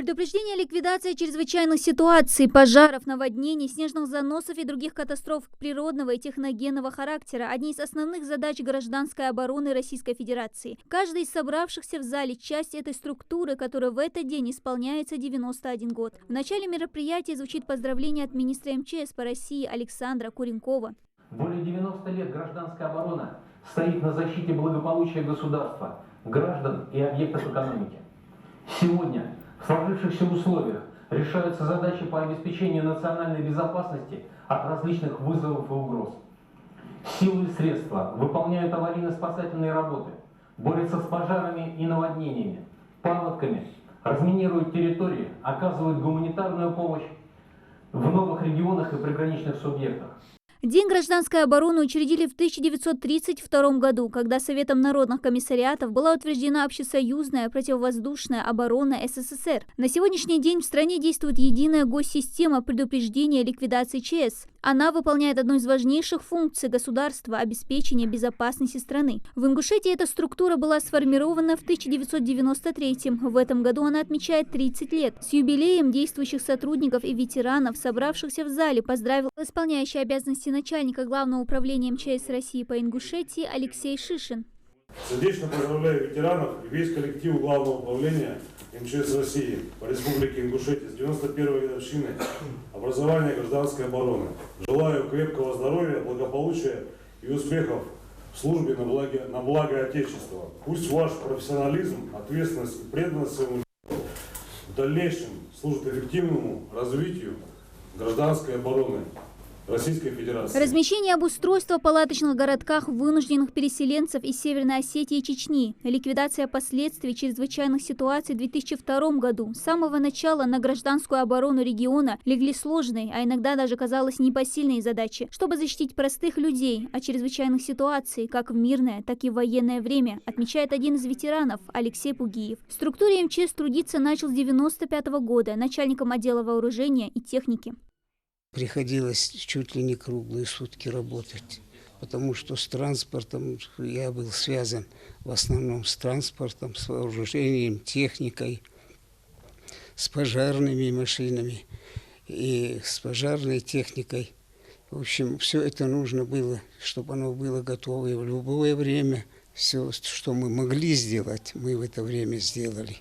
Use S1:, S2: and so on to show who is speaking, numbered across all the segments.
S1: Предупреждение, ликвидация чрезвычайных ситуаций, пожаров, наводнений, снежных заносов и других катастроф природного и техногенного характера – одни из основных задач гражданской обороны Российской Федерации. Каждый из собравшихся в зале – часть этой структуры, которая в этот день исполняется 91 год. В начале мероприятия звучит поздравление от министра МЧС по России Александра Куренкова.
S2: Более 90 лет гражданская оборона стоит на защите благополучия государства, граждан и объектов экономики. Сегодня в сложившихся условиях решаются задачи по обеспечению национальной безопасности от различных вызовов и угроз. Силы и средства выполняют аварийно-спасательные работы, борются с пожарами и наводнениями, паводками, разминируют территории, оказывают гуманитарную помощь в новых регионах и приграничных субъектах.
S1: День гражданской обороны учредили в 1932 году, когда Советом народных комиссариатов была утверждена общесоюзная противовоздушная оборона СССР. На сегодняшний день в стране действует единая госсистема предупреждения ликвидации ЧС. Она выполняет одну из важнейших функций государства – обеспечение безопасности страны. В Ингушетии эта структура была сформирована в 1993-м. В этом году она отмечает 30 лет. С юбилеем действующих сотрудников и ветеранов, собравшихся в зале, поздравил исполняющий обязанности начальника Главного управления МЧС России по Ингушетии Алексей Шишин.
S3: Сердечно поздравляю ветеранов и весь коллектив Главного управления МЧС России по Республике Ингушетия с 91-й годовщины образования гражданской обороны. Желаю крепкого здоровья, благополучия и успехов в службе на благо Отечества. Пусть ваш профессионализм, ответственность и преданность своему делу в дальнейшем служат эффективному развитию гражданской обороны Российской Федерации.
S1: Размещение и обустройство в палаточных городках вынужденных переселенцев из Северной Осетии и Чечни. Ликвидация последствий чрезвычайных ситуаций в 2002 году. С самого начала на гражданскую оборону региона легли сложные, а иногда даже казалось непосильные задачи, чтобы защитить простых людей от чрезвычайных ситуаций как в мирное, так и в военное время, отмечает один из ветеранов Алексей Пугиев. В структуре МЧС трудиться начал с 1995 года начальником отдела вооружения и техники.
S4: Приходилось чуть ли не круглые сутки работать, потому что с транспортом я был связан в основном с транспортом, с вооружением, техникой, с пожарными машинами и с пожарной техникой. В общем, все это нужно было, чтобы оно было готово и в любое время. Все, что мы могли сделать, мы в это время сделали.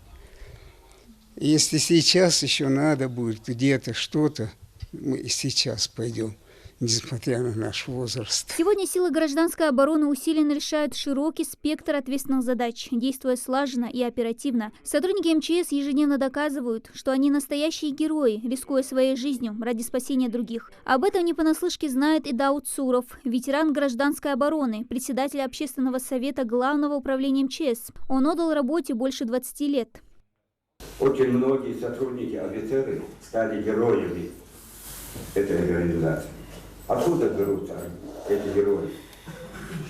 S4: И если сейчас еще надо будет где-то что-то, мы и сейчас пойдем, несмотря на наш возраст.
S1: Сегодня силы гражданской обороны усиленно решают широкий спектр ответственных задач, действуя слаженно и оперативно. Сотрудники МЧС ежедневно доказывают, что они настоящие герои, рискуя своей жизнью ради спасения других. Об этом не понаслышке знает и Дауд Суров, ветеран гражданской обороны, председатель общественного совета Главного управления МЧС. Он отдал работе больше 20 лет.
S5: Очень многие сотрудники, офицеры стали героями этой организации. Откуда берутся эти герои?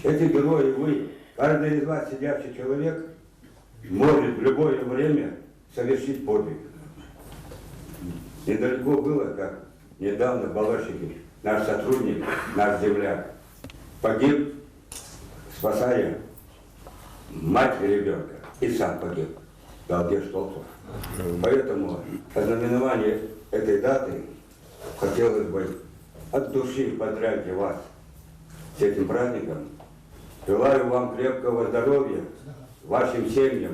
S5: Эти герои вы, каждый из вас, сидящий человек, может в любое время совершить подвиг. Недалеко было, как недавно в Балашихе, наш сотрудник, наш земляк, погиб, спасая мать и ребенка, и сам погиб. Галдеж Толцов. Поэтому ознаменование этой даты хотелось бы от души поздравить вас с этим праздником. Желаю вам крепкого здоровья, вашим семьям,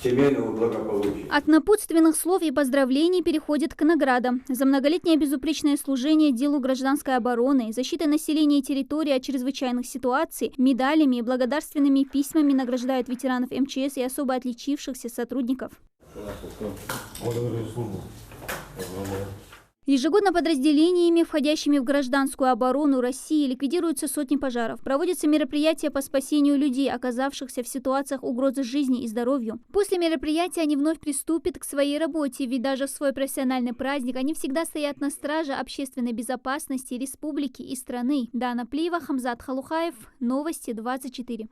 S5: семейного благополучия.
S1: От напутственных слов и поздравлений переходит к наградам. За многолетнее безупречное служение делу гражданской обороны, защитой населения и территории от чрезвычайных ситуаций, медалями и благодарственными письмами награждают ветеранов МЧС и особо отличившихся сотрудников. Ежегодно подразделениями, входящими в гражданскую оборону России, ликвидируются сотни пожаров. Проводятся мероприятия по спасению людей, оказавшихся в ситуациях угрозы жизни и здоровью. После мероприятия они вновь приступят к своей работе, ведь даже в свой профессиональный праздник они всегда стоят на страже общественной безопасности республики и страны. Дана Плиева, Хамзат Халухаев, Новости 24.